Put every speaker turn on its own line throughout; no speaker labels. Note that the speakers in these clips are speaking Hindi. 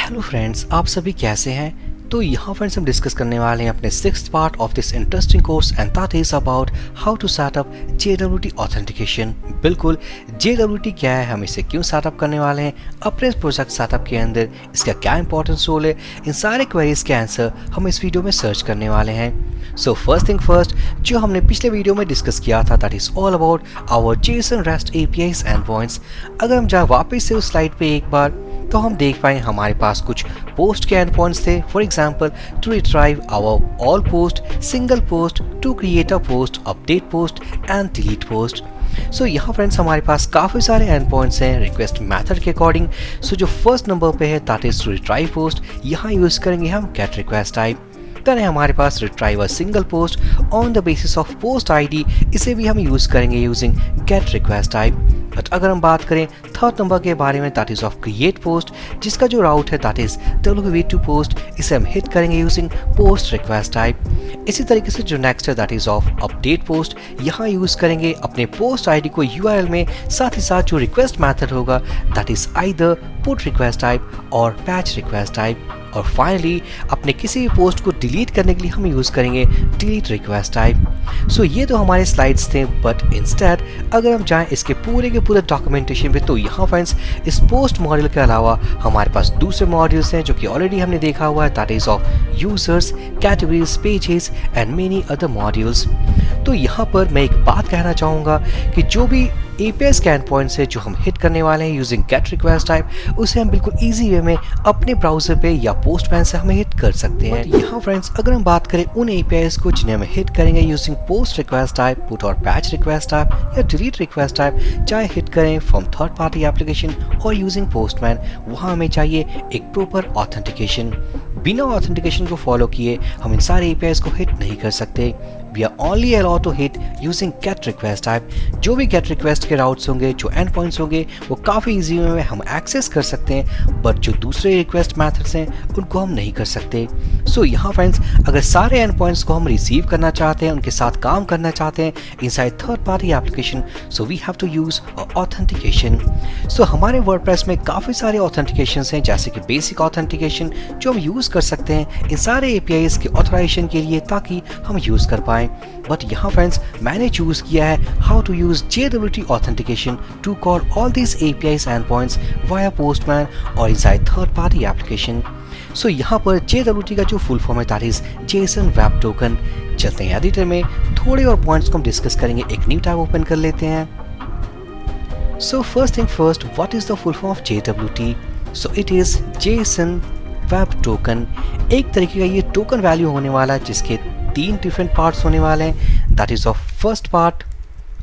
हेलो फ्रेंड्स, आप सभी कैसे हैं? तो यहाँ फ्रेंड्स हम डिस्कस करने वाले हैं अपने 6th part of this interesting course and that is about how to set up JWT authentication. बिल्कुल, JWT क्या है, हम इसे क्यों सेटअप करने वाले हैं, अपने प्रोजेक्ट सेटअप के अंदर इसका क्या इंपॉर्टेंस रोल है, इन सारे क्वेरीज के आंसर हम इस वीडियो में सर्च करने वाले हैं। सो फर्स्ट थिंग फर्स्ट, जो हमने पिछले वीडियो में डिस्कस किया था that is all about our JSON REST APIs endpoints. अगर हम जाए वापस से उस स्लाइड पे एक बार, तो हम देख पाए हमारे पास कुछ पोस्ट के एंड पॉइंट्स थे। For example, to retrieve our all post, single post, to create a post, update post and delete post. So यहाँ फ्रेंड्स हमारे पास काफ़ी सारे एंड पॉइंट्स हैं रिक्वेस्ट मेथड के अकॉर्डिंग। सो जो फर्स्ट नंबर पे है that is to retrieve post, यहाँ यूज करेंगे हम गेट रिक्वेस्ट टाइप। देन है हमारे पास retrieve a single post on the basis of post ID, इसे भी हम यूज करेंगे using get request type. But अगर हम बात करें थर्ड नंबर के बारे में that is of create post, जिसका जो राउट है दैट इज WP2 पोस्ट, इसे हम हिट करेंगे यूजिंग पोस्ट रिक्वेस्ट टाइप। इसी तरीके से जो नेक्स्ट है that is of update post, यहाँ यूज करेंगे अपने पोस्ट आईडी को URL में, साथ ही साथ जो रिक्वेस्ट मेथड होगा that is either put request type और पैच रिक्वेस्ट टाइप। और फाइनली अपने किसी भी पोस्ट को डिलीट करने के लिए हम यूज करेंगे डिलीट रिक्वेस्ट टाइप। सो ये तो हमारे स्लाइड्स थे, बट इंस्टेड अगर हम जाएं इसके पूरे के पूरे डॉक्यूमेंटेशन पे, तो यहाँ फ्रेंड्स इस पोस्ट मॉड्यूल के अलावा हमारे पास दूसरे मॉड्यूल्स हैं जो कि ऑलरेडी हमने देखा हुआ है that is of users, categories, pages and many other modules. तो यहाँ पर मैं एक बात कहना चाहूँगा कि जो भी API स्कैन पॉइंट्स है जो हम हिट करने वाले हैं यूजिंग गेट रिक्वेस्ट टाइप, उसे हम बिल्कुल इजी वे में अपने ब्राउजर पे या पोस्टमैन से हमें हिट कर सकते हैं। यहाँ फ्रेंड्स अगर हम बात करें उन APIs को जिन्हें हम हिट करेंगे using post request type, put और पैच रिक्वेस्ट टाइप या डिलीट रिक्वेस्ट टाइप, चाहे हिट करें फ्रॉम थर्ड पार्टी एप्लीकेशन और यूजिंग पोस्टमैन, वहाँ हमें चाहिए एक प्रॉपर ऑथेंटिकेशन। बिना ऑथेंटिकेशन को फॉलो किए हम इन सारे APIs को हिट नहीं कर सकते। We are only allowed to hit using get request type। जो भी get request के राउट्स होंगे, जो एंड पॉइंट्स होंगे, वो काफ़ी इजी वे में हम एक्सेस कर सकते हैं, बट जो दूसरे रिक्वेस्ट मेथड्स हैं उनको हम नहीं कर सकते। सो यहाँ फ्रेंड्स अगर सारे एंड पॉइंट्स को हम रिसीव करना चाहते हैं, उनके साथ काम करना चाहते हैं inside third party application, so we have to use authentication. So हमारे वर्डप्रेस में काफ़ी सारे ऑथेंटिकेशंस हैं, जैसे कि बेसिक ऑथेंटिकेशन जो हम यूज़ कर सकते हैं इन सारे APIs के ऑथराइजेशन के लिए, ताकि हम यूज़ कर पाएँ। बट यहाँ फ्रेंड्स मैंने चूज किया है how to use JWT authentication to call all these APIs endpoints via Postman और inside third party application. So यहाँ पर JWT का जो फुल फॉर्म है that is JSON web token. चलते हैं एडिटर में, थोड़े और पॉइंट्स को हम डिस्कस करेंगे। एक न्यू टैब ओपन कर लेते हैं। So first thing first, what is the full form of JWT? So it is JSON web token. एक तरीके का ये टोकन वैल्यू होने वाला है जिसके 3 डिफरेंट पार्ट्स होने वाले हैं, that is of first part,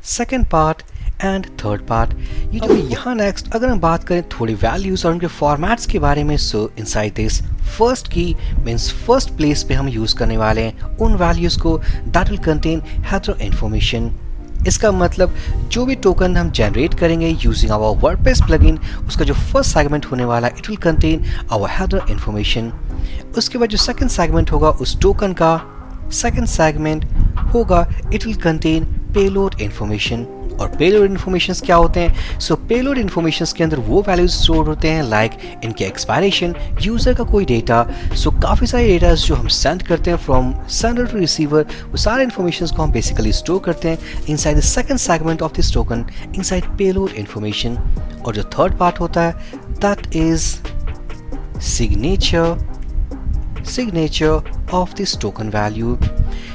second part and third part. ये जो यहाँ नेक्स्ट अगर हम बात करें थोड़ी वैल्यूज और उनके फॉर्मेट्स के बारे में, सो इनसाइड दिस फर्स्ट की मीन्स फर्स्ट प्लेस पे हम यूज करने वाले हैं उन वैल्यूज को that will contain header information. इसका मतलब जो भी टोकन हम जनरेट करेंगे यूजिंग आवर वर्डप्रेस प्लगइन, उसका जो फर्स्ट सेगमेंट होने वाला है it will contain our header information. उसके बाद जो सेकंड सेगमेंट होगा उस टोकन का सेकंड सेगमेंट होगा it will contain payload information. और पेलोड इन्फॉर्मेशंस क्या होते हैं? सो पेलोड इन्फॉर्मेशंस के अंदर वो वैल्यूज स्टोर होते हैं लाइक इनके एक्सपायरेशन, यूजर का कोई डेटा। सो काफ़ी सारे डेटा जो हम सेंड करते हैं फ्रॉम सेंडर टू रिसीवर, वो सारे इन्फॉर्मेशंस को हम बेसिकली स्टोर करते हैं inside the second segment of this token, inside payload information. और जो थर्ड पार्ट होता है that is signature of this token value.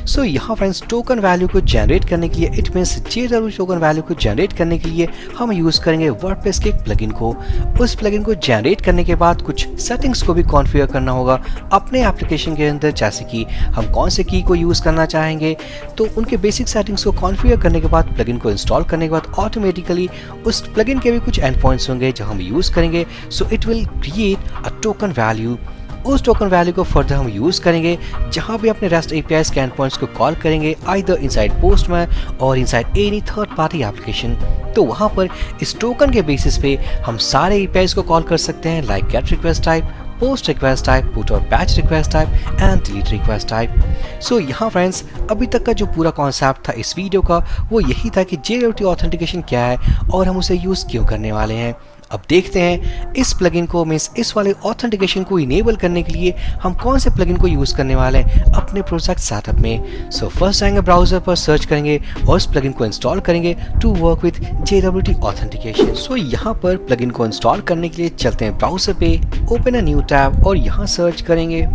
So यहाँ फ्रेंड्स टोकन वैल्यू को जनरेट करने के लिए, it means JWT token value को जनरेट करने के लिए हम यूज़ करेंगे वर्डप्रेस के एक प्लगइन को। उस प्लगइन को जनरेट करने के बाद कुछ सेटिंग्स को भी कॉन्फ़िगर करना होगा अपने एप्लीकेशन के अंदर, जैसे कि हम कौन से की को यूज़ करना चाहेंगे। तो उनके बेसिक सेटिंग्स को कॉन्फ़िगर करने के बाद, प्लगइन को इंस्टॉल करने के बाद ऑटोमेटिकली उस प्लगइन के भी कुछ एंड पॉइंट्स होंगे जो हम यूज़ करेंगे। So it will create a token value. उस टोकन वैल्यू को फर्दर हम यूज़ करेंगे जहां भी अपने REST API स्कैन पॉइंट्स को कॉल करेंगे आइदर इनसाइड पोस्टमैन और inside any third party application. तो वहां पर इस टोकन के बेसिस पे हम सारे APIs को कॉल कर सकते हैं like get request type, post request type, put और patch request type and delete request type. So यहाँ फ्रेंड्स अभी तक का जो पूरा कॉन्सेप्ट था इस वीडियो का वो यही था कि JWT ऑथेंटिकेशन क्या है और हम उसे यूज़ क्यों करने वाले हैं। अब देखते हैं इस प्लगइन को मींस इस वाले ऑथेंटिकेशन को इनेबल करने के लिए हम कौन से प्लगइन को यूज करने वाले हैं अपने प्रोजेक्ट सेटअप में। सो फर्स्ट जाएंगे ब्राउजर पर, सर्च करेंगे और इस प्लगइन को इंस्टॉल करेंगे to work with JWT authentication. So यहाँ पर प्लगइन को इंस्टॉल करने के लिए चलते हैं ब्राउजर पे, ओपन अ न्यू टैब और यहाँ सर्च करेंगे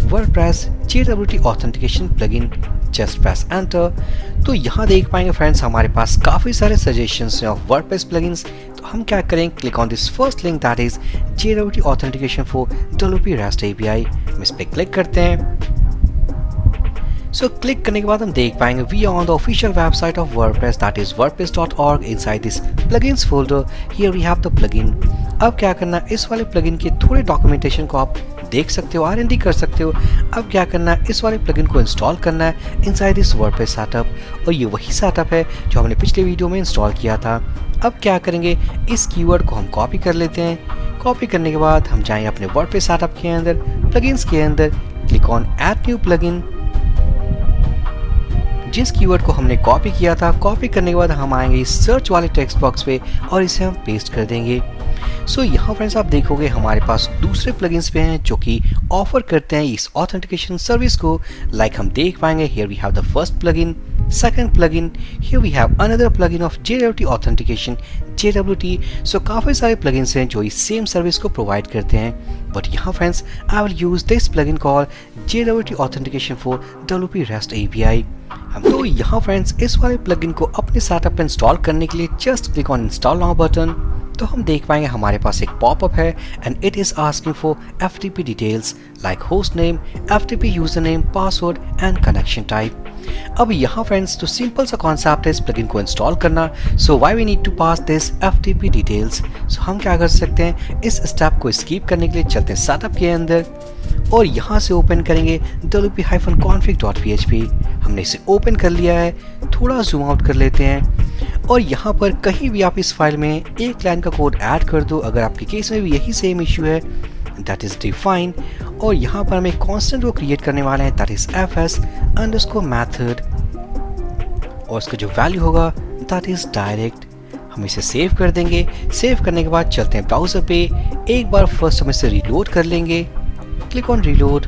WordPress JWT authentication plugin, just press enter. तो यहाँ देख पाएंगे फ्रेंड्स हमारे पास काफी सारे सजेशंस हैं ऑफ वर्डप्रेस प्लगइन्स। तो हम क्या करें, click on this first link that is JWT authentication for WP REST API। हम इस पे क्लिक करते हैं। सो क्लिक करने के बाद हम देख पाएंगे we are on the official website of WordPress that is wordpress.org। Inside this plugins folder here we have the plugin. अब क्या करना, इस वाले प्लगइन के थोड़े डॉक्यूमेंटेशन को आप देख सकते हो, R&D कर सकते हो। अब क्या करना है, इस वाले प्लगइन को इंस्टॉल करना है इनसाइड दिस वर्डप्रेस सेटअप और ये वही सेटअप है जो हमने पिछले वीडियो में इंस्टॉल किया था। अब क्या करेंगे, इस कीवर्ड को हम कॉपी कर लेते हैं। कॉपी करने के बाद हम जाएंगे अपने वर्डप्रेस सेटअप के अंदर, प्लगइन्स के अंदर, click on add new plugin. जिस कीवर्ड को हमने कॉपी किया था, कॉपी करने के बाद हम आएंगे इस सर्च वाले टेक्स्ट बॉक्स पे और इसे हम पेस्ट कर देंगे। सो यहाँ फ्रेंड्स आप देखोगे हमारे पास दूसरे प्लगइन्स पे हैं जो कि ऑफर करते हैं इस ऑथेंटिकेशन सर्विस को। लाइक हम देख पाएंगे here we have the first plugin, second plugin, here we have another plugin of JWT authentication JWT। सो काफी सारे प्लगइन्स हैं जो इस सेम सर्विस को प्रोवाइड करते हैं। बट यहाँ friends I will use this plugin called JWT authentication for WP REST API। तो यहाँ फ्रेंड्स इस वाले प्लगइन को अपने सेटअप पे इंस्टॉल करने के लिए just click on install now button. तो हम देख पाएंगे हमारे पास एक पॉपअप है and it is asking for FTP details like host name, FTP user name, password and connection type. अब यहाँ फ्रेंड्स तो सिंपल सा कॉन्सेप्ट है इस प्लगइन को इंस्टॉल करना। So why we need to pass this FTP details. So हम क्या कर सकते हैं, इस स्टेप को स्किप करने के लिए चलते हैं सेटअप के अंदर और यहाँ से ओपन करेंगे wp-config.php। हमने इसे ओपन कर लिया है, थोड़ा जूम आउट कर लेते हैं और यहाँ पर कहीं भी आप इस फाइल में एक लाइन का कोड ऐड कर दो। अगर आपके केस में भी यही सेम इश्यू है दैट इज डिफाइन और यहाँ पर हम एक कांस्टेंट को क्रिएट करने वाले हैं दैट इज fs_method और उसका जो वैल्यू होगा दैट इज डायरेक्ट। हम इसे सेव कर देंगे। सेव करने के बाद चलते हैं ब्राउजर पे, एक बार फर्स्ट हम इसे रीलोड कर लेंगे। Click on reload.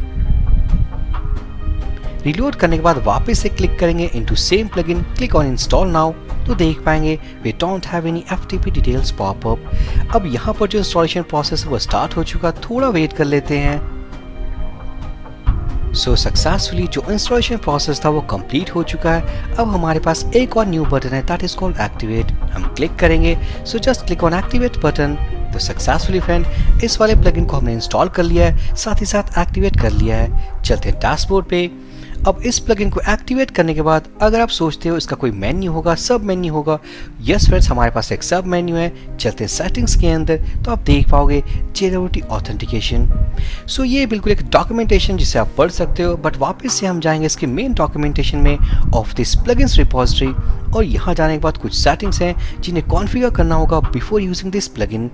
रीलोड करने के बाद वापस से क्लिक करेंगे into same plugin, click on install now. तो देख पाएंगे we don't have any FTP details popup. अब यहाँ पर जो इंस्टॉलेशन प्रोसेस है वो स्टार्ट हो चुका, थोड़ा वेट कर लेते हैं। सो सक्सेसफुली जो इंस्टॉलेशन प्रोसेस था वो कंप्लीट हो चुका है। अब हमारे पास एक और न्यू बटन है दैट इज कॉल्ड एक्टिवेट। हम क्लिक करेंगे। So just click on activate button. तो सक्सेसफुली फ्रेंड इस वाले प्लगइन को हमने इंस्टॉल कर लिया है, साथ ही साथ एक्टिवेट कर लिया है। चलते हैं डैशबोर्ड पे। अब इस प्लगइन को एक्टिवेट करने के बाद अगर आप सोचते हो इसका कोई मेन्यू होगा, सब मेन्यू होगा, यस फ्रेंड्स हमारे पास एक सब मेन्यू है। चलते हैं सेटिंग्स के अंदर तो आप देख पाओगे JWT ऑथेंटिकेशन। सो ये बिल्कुल एक डॉक्यूमेंटेशन जिसे आप पढ़ सकते हो। बट वापस से हम जाएंगे इसके मेन डॉक्यूमेंटेशन में ऑफ दिस प्लगइन्स रिपोजिटरी और यहाँ जाने के बाद कुछ सेटिंग्स हैं जिन्हें कॉन्फ़िगर करना होगा बिफोर यूजिंग दिस प्लगइन।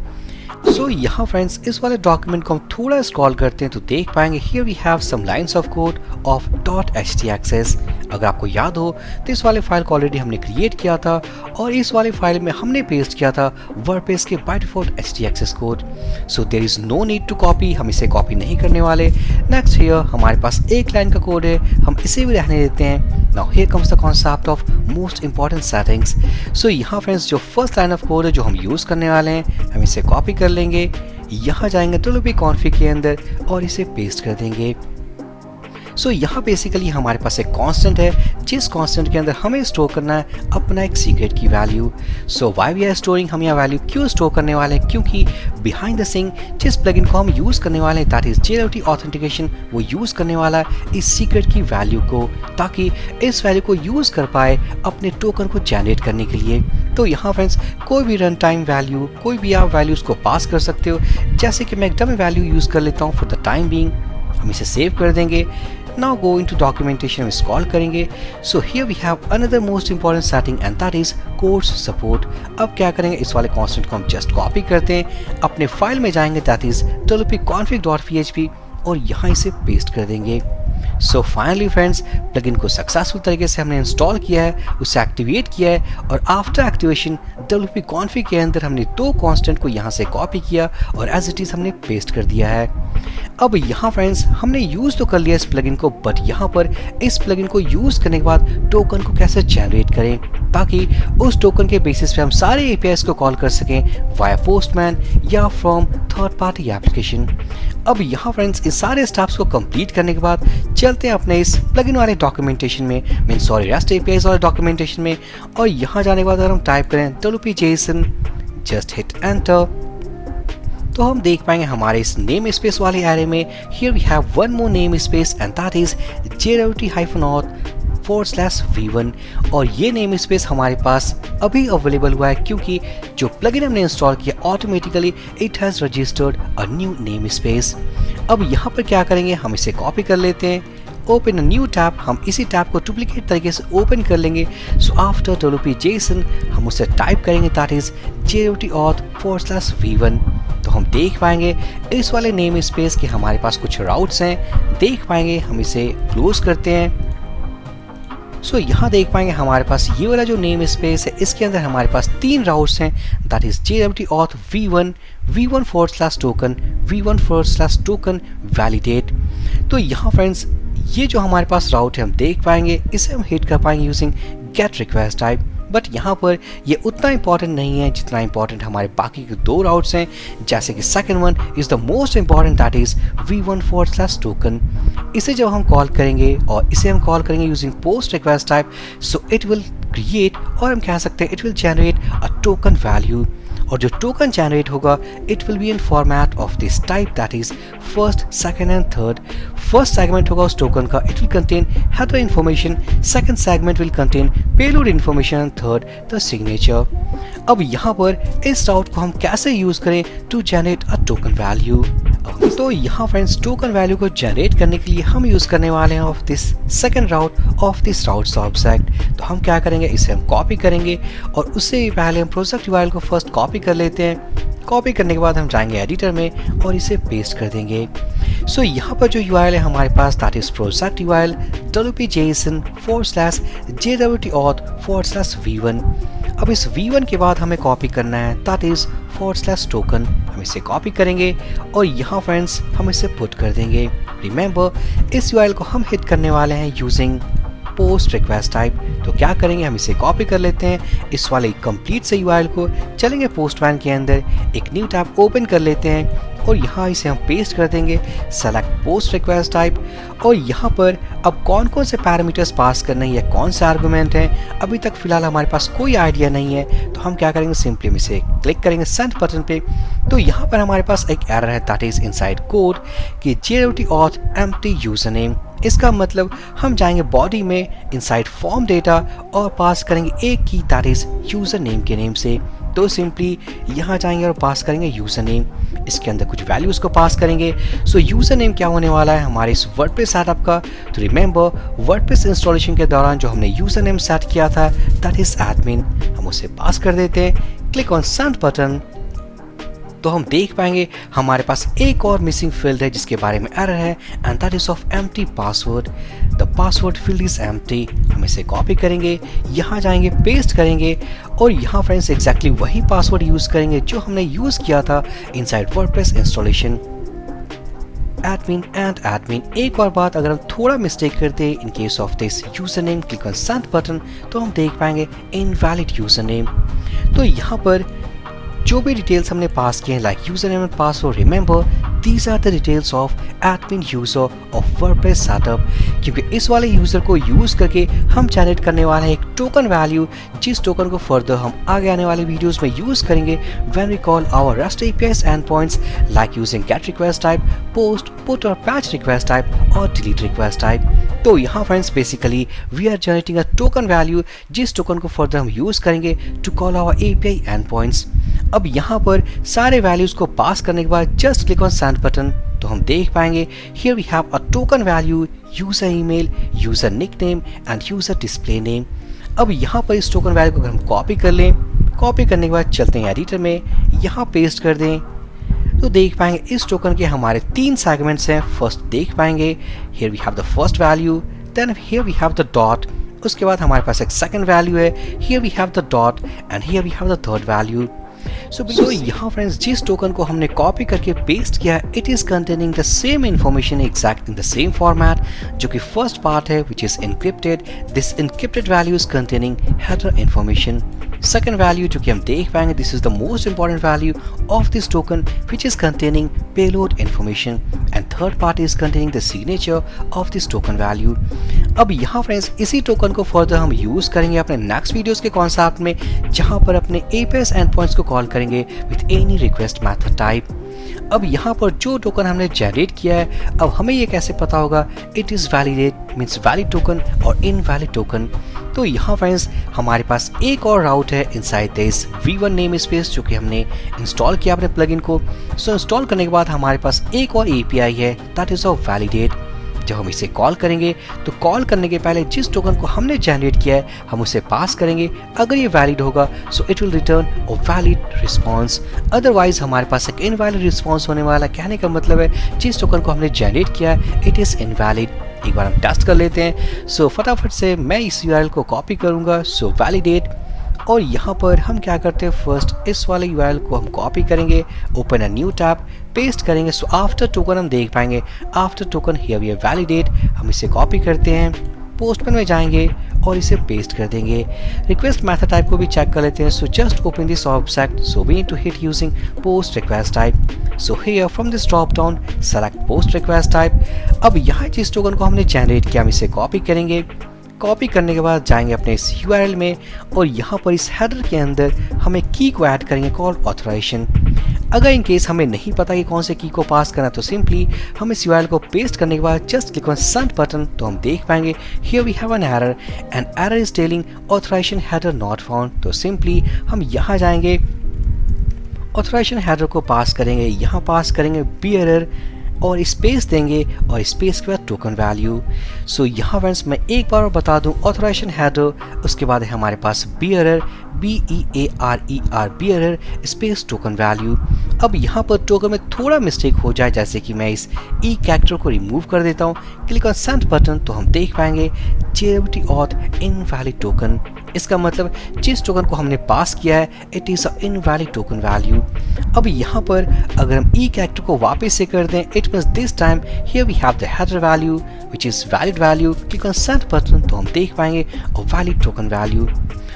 सो यहाँ फ्रेंड्स इस वाले डॉक्यूमेंट को हम थोड़ा स्क्रॉल करते हैं तो देख पाएंगे here we have some lines of code of .htaccess। अगर आपको याद हो तो इस वाले फाइल को ऑलरेडी हमने क्रिएट किया था और इस वाले फाइल में हमने पेस्ट किया था वर्डप्रेस के by default htaccess code. So there is no need to copy, हम इसे कॉपी नहीं करने वाले। नेक्स्ट हियर हमारे पास एक लाइन का कोड है, हम इसे भी रहने देते हैं। Now here comes the concept of most important settings. So यहाँ फ्रेंड्स जो फर्स्ट लाइन ऑफ कोड है जो हम यूज करने वाले हैं, हम इसे कॉपी कर लेंगे, यहाँ जाएंगे WP config के अंदर और इसे पेस्ट कर देंगे। सो यहाँ बेसिकली हमारे पास एक कांस्टेंट है जिस कांस्टेंट के अंदर हमें स्टोर करना है अपना एक secret key value. So why we are storing, हम यह वैल्यू क्यों स्टोर करने वाले हैं, क्योंकि बिहाइंड द सीन जिस प्लगइन को हम यूज करने वाले हैं दैट इज JWT ऑथेंटिकेशन, वो यूज करने वाला है इस सीक्रेट की वैल्यू को ताकि इस वैल्यू को यूज कर पाए अपने टोकन को जनरेट करने के लिए। तो यहाँ फ्रेंड्स कोई भी रन टाइम वैल्यू, कोई भी आप वैल्यूज को पास कर सकते हो। जैसे कि मैं एक डमी वैल्यू यूज कर लेता हूँ फॉर द टाइम बीइंग, हम इसे सेव कर देंगे। Now go into documentation में scroll करेंगे। So here we have another most important setting and that is course support। अब क्या करेंगे, इस वाले constant को हम just copy करते हैं, अपने फाइल में जाएंगे that is wp-config.php और यहाँ इसे पेस्ट कर देंगे। सो फाइनली फ्रेंड्स, प्लगइन को सक्सेसफुल तरीके से हमने इंस्टॉल किया है, उसे एक्टिवेट किया है और आफ्टर एक्टिवेशन WP कॉन्फ़िग के अंदर हमने दो कांस्टेंट को यहाँ से कॉपी किया और एज इट इज हमने पेस्ट कर दिया है। अब यहाँ फ्रेंड्स हमने यूज तो कर लिया इस प्लगइन को, बट यहाँ पर इस प्लगइन को यूज करने के बाद टोकन को कैसे जनरेट करें ताकि उस टोकन के बेसिस पे हम सारे APIs को कॉल कर सकें वाया पोस्टमैन या फ्रॉम थर्ड पार्टी एप्लीकेशन। अब यहाँ फ्रेंड्स इस सारे स्टेप्स को कंप्लीट करने के बाद चलते हैं अपने इस प्लगइन वाले डॉक्यूमेंटेशन में, रेस्ट APIs वाले डॉक्यूमेंटेशन में, और यहाँ जाने के बाद अगर हम टाइप करें WP-JSON, जस्ट हिट एंटर, तो हम देख पाएंगे हमारे इस नेम स्पेस वाले एरे में here we have one more name space and that is JWT-auth/v1, और ये नेम स्पेस हमारे पास अभी अवेलेबल हुआ है क्योंकि जो प्लगइन हमने इंस्टॉल किया automatically it has registered a new name space. अब यहाँ पर क्या करेंगे, हम इसे कॉपी कर लेते हैं, ओपन अ न्यू टैब, हम इसी टैब को डुप्लीकेट तरीके से ओपन कर लेंगे। सो आफ्टर WP-JSON हम उसे टाइप करेंगे दैट इज JWT-auth/v1, तो हम देख पाएंगे इस वाले नेम स्पेस के हमारे पास कुछ राउट्स हैं, देख पाएंगे, हम इसे क्लोज करते हैं। सो यहाँ देख पाएंगे हमारे पास ये वाला जो नेम स्पेस है इसके अंदर हमारे पास 3 राउट्स हैं, that is JWT-auth-v1, v1/token, v1/token validate। तो यहाँ फ्रेंड्स ये जो हमारे पास राउट है हम देख पाएंगे, इसे हम हिट कर पाएंगे using get request type, but यहाँ पर ये उतना इंपॉर्टेंट नहीं है जितना इंपॉर्टेंट हमारे बाकी के 2 राउट्स हैं, जैसे कि second one is the most important that is v1/token। इसे जब हम कॉल करेंगे और इसे हम कॉल करेंगे using post request type, so it will create, और हम कह सकते हैं it will generate a token value, और जो टोकन जनरेट होगा it will be in format of this type that is first, second and third. First segment होगा उस टोकन का, it will contain header information, second segment will contain payload information and third the signature. अब यहाँ पर इस राउट को हम कैसे यूज करें to generate a token value, तो यहाँ फ्रेंड्स टोकन वैल्यू को जनरेट करने के लिए हम यूज करने वाले हैं of this second route of this routes object. तो हम क्या करेंगे, इसे हम कॉपी करेंगे और उससे पहले हम प्रोजेक्ट URL को फर्स्ट कॉपी कर लेते हैं। कॉपी करने के बाद हम जाएंगे एडिटर में और इसे पेस्ट कर देंगे। सो यहाँ पर जो URL है हमारे पास दैट इज प्रोजेक्ट URL WP-JSON/JWT-auth/v1। अब इस v1 के बाद हमें कॉपी करना है दैट इज /token, हम इसे कॉपी करेंगे और यहाँ फ्रेंड्स हम इसे पुट कर देंगे। रिमेंबर इस URL को हम हिट करने वाले हैं यूजिंग पोस्ट रिक्वेस्ट टाइप। तो क्या करेंगे, हम इसे कॉपी कर लेते हैं, इस वाले कंप्लीट से URL को चलेंगे पोस्टमैन के अंदर, एक न्यू टैब ओपन कर लेते हैं और यहाँ इसे हम पेस्ट कर देंगे, सेलेक्ट पोस्ट रिक्वेस्ट टाइप, और यहाँ पर अब कौन कौन से पैरामीटर्स पास करने हैं या कौन से आर्गुमेंट हैं अभी तक फिलहाल हमारे पास कोई आइडिया नहीं है। तो हम क्या करेंगे, सिंपली हम इसे क्लिक करेंगे सेंड बटन पे। तो यहाँ पर हमारे पास एक एरर है दैट इज इनसाइड कोड कि JWT-auth empty यूजरनेम। इसका मतलब हम जाएंगे बॉडी में इनसाइड फॉर्म डेटा और पास करेंगे एक की दैट इज यूजर नेम के नेम से। तो सिंपली यहाँ जाएंगे और पास करेंगे यूजर नेम, इसके अंदर कुछ वैल्यूज को पास करेंगे। सो यूजर नेम क्या होने वाला है हमारे इस वर्डप्रेस सेटअप का। तो रिमेंबर वर्डप्रेस इंस्टॉलेशन के दौरान जो हमने यूजर नेम सेट किया था दैट इज एडमिन, हम उसे पास कर देते हैं, क्लिक ऑन सेंड बटन। तो हम देख पाएंगे हमारे पास एक और मिसिंग फील्ड है जिसके बारे में एरर है and that is of empty password, the password field is empty. हम इसे कॉपी करेंगे, यहाँ जाएंगे पेस्ट करेंगे और यहाँ फ्रेंड्स एग्जैक्टली वही पासवर्ड यूज करेंगे जो हमने यूज किया था inside WordPress installation, admin and admin. एक और बात, अगर हम थोड़ा मिस्टेक करते हैं in case of this user name, click on send button, तो हम देख पाएंगे इनवैलिड यूजर नेम। तो यहाँ पर जो भी डिटेल्स हमने पास किए हैं like user name and password, remember these are the details of admin user of WordPress setup, क्योंकि इस वाले यूजर को यूज करके हम जनरेट करने वाले हैं एक टोकन वैल्यू, जिस टोकन को फर्दर हम आगे आने वाले वीडियोस में यूज करेंगे when we call our REST APIs endpoints like using get request type, post, put और पैच रिक्वेस्ट टाइप और डिलीट रिक्वेस्ट टाइप। तो यहाँ friends basically we are generating a token value, जिस टोकन को फर्दर हम यूज करेंगे to call our API endpoints। अब यहाँ पर सारे वैल्यूज को पास करने के बाद just click on send button, तो हम देख पाएंगे here we have a token value, user email, user nickname and user display name. अब यहाँ पर इस टोकन वैल्यू को अगर हम कॉपी कर लें, कॉपी करने के बाद चलते हैं एडिटर में, यहाँ पेस्ट कर दें। तो देख पाएंगे इस टोकन के हमारे 3 सेगमेंट्स हैं। फर्स्ट देख पाएंगे here we have the first value, then here we have the dot, उसके बाद हमारे पास एक सेकंड वैल्यू है, here we have the dot and here we have the third value. So यहाँ फ्रेंड्स जिस टोकन को हमने कॉपी करके पेस्ट किया है, it is containing the same information exact in the same format, जो कि फर्स्ट पार्ट है which is encrypted. This encrypted value is containing header information. Second value जो कि हम देख पाएंगे, this is the most important value of this token which is containing payload information and third part is containing the signature of this token value. अब यहाँ फ्रेंड्स इसी टोकन को फर्दर हम यूज करेंगे अपने नेक्स्ट वीडियोस के कॉन्सेप्ट में, जहां पर अपने APIs एंडपॉइंट्स को कॉल करेंगे with any request method type. अब यहाँ पर जो टोकन हमने जनरेट किया है, अब हमें ये कैसे पता होगा it is validate means valid token और इनवैलिड टोकन। तो यहाँ फ्रेंड्स हमारे पास एक और राउट है inside this V1 name space, जो कि हमने इंस्टॉल किया अपने प्लगइन को। सो इंस्टॉल करने के बाद हमारे पास एक और API है, दैट इज ऑफ वैलिडेट। जब हम इसे कॉल करेंगे तो कॉल करने के पहले जिस टोकन को हमने जनरेट किया है हम उसे पास करेंगे। अगर ये वैलिड होगा so it will return a valid response, otherwise हमारे पास एक इनवैलिड रिस्पांस होने वाला। कहने का मतलब है जिस टोकन को हमने जनरेट किया है इट इज इनवैलिड। एक बार हम टेस्ट कर लेते हैं। सो फटाफट से मैं इस URL को कॉपी करूंगा, सो वैलिडेट, और यहाँ पर हम क्या करते हैं, फर्स्ट इस वाले URL को हम कॉपी करेंगे, open a new tab, paste करेंगे। सो आफ्टर टोकन हम देख पाएंगे after token here we validate. हम इसे कॉपी करते हैं, पोस्टमैन में जाएंगे और इसे पेस्ट कर देंगे। रिक्वेस्ट मेथड टाइप को भी चेक कर लेते हैं। So just open this object, so we need to hit using post request type. So here from this drop down select post request type. अब यहाँ जिस टोकन को हमने जनरेट किया हम इसे कॉपी करेंगे। कॉपी करने के बाद जाएंगे अपने इस URL में और यहाँ पर इस हेडर के अंदर हमें की को ऐड करेंगे कॉल्ड ऑथराइजेशन। अगर इन केस हमें नहीं पता कि कौन से की को पास करना, तो सिंपली हम इस URL को पेस्ट करने के बाद just click on send button, तो हम देख पाएंगे here we have an error and error is telling authorization header not found. तो सिंपली हम यहाँ जाएंगे, ऑथराइजेशन हेडर को पास करेंगे, यहाँ पास करेंगे bearer और स्पेस देंगे और स्पेस के बाद टोकन वैल्यू। सो यहाँ फ्रेंड्स मैं एक बार और बता दूं, ऑथराइजेशन हेडर, उसके बाद है हमारे पास bearer BEARER bearer space token value. अब यहाँ पर टोकन में थोड़ा मिस्टेक हो जाए, जैसे कि मैं इस ई कैरेक्टर को रिमूव कर देता हूँ, क्लिक ऑन सेंड बटन, तो हम देख पाएंगे JWT auth इनवैलिड टोकन। इसका मतलब जिस टोकन को हमने पास किया है it is a invalid token value. अब यहाँ पर अगर हम ई कैरेक्टर को वापस से कर दें, it means this time here we have the header value which is valid value, click on send button, तो हम देख पाएंगे a valid token value.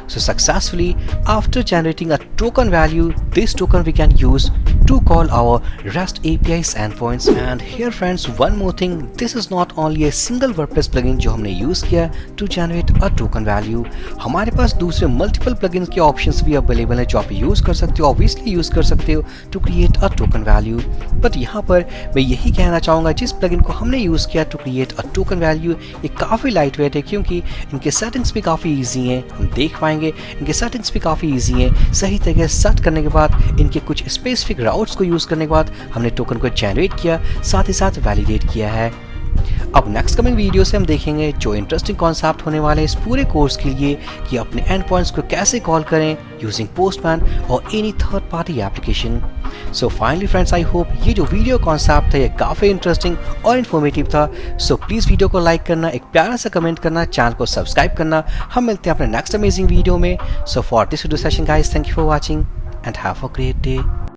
So successfully, after generating a token value, this token we can use to call our REST APIs endpoints. And here friends, one more thing, this is not only a single WordPress plugin जो हमने यूज किया to generate a token value. हमारे पास दूसरे multiple plugins के options भी अवेलेबल है जो आप यूज कर सकते हो, obviously यूज कर सकते हो to create a token value. But यहाँ पर मैं यही कहना चाहूँगा, जिस plugin को हमने यूज किया to create a token value, ये काफ़ी लाइट वेट है क्योंकि इनके सेटिंग्स भी काफ़ी ईजी हैं। हम देख पाएंगे इनके सेटिंग्स भी काफ़ी इजी हैं। सही तरीके से सेट करने के बाद इनके कुछ स्पेसिफिक राउट्स को यूज़ करने के बाद हमने टोकन को जनरेट किया, साथ ही साथ वैलिडेट किया है। अब नेक्स्ट कमिंग वीडियो से हम देखेंगे जो इंटरेस्टिंग कॉन्सेप्ट होने वाले हैं इस पूरे कोर्स के लिए, कि अपने एंड पॉइंट्स को कैसे कॉल करें यूजिंग पोस्टमैन और any third party application. So finally friends, I hope ये जो वीडियो कॉन्सेप्ट था ये काफ़ी इंटरेस्टिंग और इन्फॉर्मेटिव था। सो प्लीज़ वीडियो को लाइक करना, एक प्यारा सा कमेंट करना, चैनल को सब्सक्राइब करना। हम मिलते हैं अपने नेक्स्ट अमेजिंग वीडियो में। So for this video session guys, thank you for watching and have a great day.